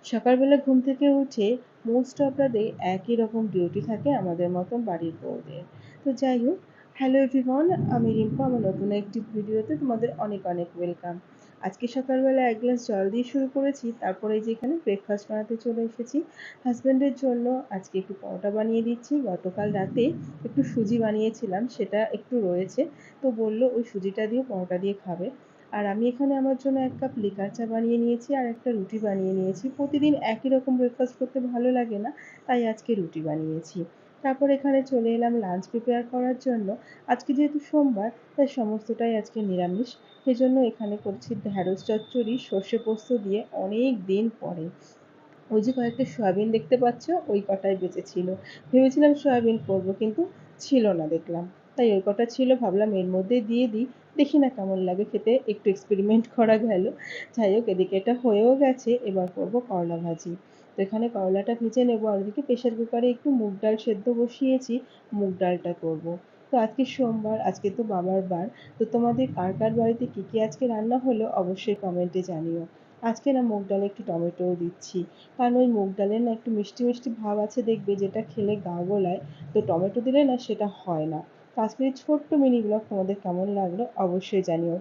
সকালবেলা ঘুম থেকে উঠে মোস্ট অফ দ্য ডে একই রকম ডিউটি থাকে আমাদের মতন বাড়ির বউদের। তো যাই হোক, হ্যালো এভরিওয়ান, আমি রিম্পা। আমার নতুন একটি ভিডিওতে তোমাদের অনেক অনেক ওয়েলকাম। আজকে সকালবেলা এক গ্লাস জল দিয়ে শুরু করেছি, তারপরে যে এখানে ব্রেকফাস্ট বানাতে চলে এসেছি। হাজব্যান্ডের জন্য আজকে একটু পরোটা বানিয়ে দিচ্ছি। গতকাল রাতে একটু সুজি বানিয়েছিলাম, সেটা একটু রয়েছে, তো বললো ওই সুজিটা দিয়ে পরোটা দিয়ে খাবে। আর আমি এখানে আমার জন্য 1 কাপ লিকার চা বানিয়ে নিয়েছি আর একটা রুটি বানিয়ে নিয়েছি। প্রতিদিন একই রকম ব্রেকফাস্ট করতে ভালো লাগে না, তাই আজকে রুটি বানিয়েছি। তারপর এখানে চলে এলাম লাঞ্চ প্রিপেয়ার করার জন্য। আজকে যেহেতু সোমবার, তাই সমস্তটাই আজকে নিরামিষ। সেজন্য এখানে করছি ঢ্যাঁড়স চচ্চড়ি সর্ষে পোস্ত দিয়ে, অনেক দিন পরে। ওই যে কয়েকটা সয়াবিন দেখতে পাচ্ছ, ওই কটাই বেঁচে ছিল। ভেবেছিলাম সয়াবিন করবো, কিন্তু ছিল না দেখলাম। তাই ওই কটা ছিল, ভাবলাম এর মধ্যে দিয়ে দিই, দেখি না কেমন লাগে খেতে, একটু এক্সপেরিমেন্ট করা গেল। যাই হোক, এদিকে এটা হয়েও গেছে, এবার করব করলা ভাজি। তো এখানে করলাটা ভেজে নেবো, আর ওদিকে প্রেশার কুকারে একটু মুগ ডাল সেদ্ধ বসিয়েছি, মুগ ডালটা করব। তো আজকে সোমবার, আজকে তো বাবার বার। তো তোমাদের কার কার বাড়িতে কী কী আজকে রান্না হলো অবশ্যই কমেন্টে জানিও। আজকে না মুগ ডালে একটু টমেটোও দিচ্ছি, কারণ ওই মুগ ডালের না একটু মিষ্টি মিষ্টি ভাব আছে দেখবে, যেটা খেলে গা গোলায়। তো টমেটো দিলে না সেটা হয় না। তো আজকের এই ছোট্ট মিনি ব্লগ তোমাদের কেমন লাগলো অবশ্যই জানিও।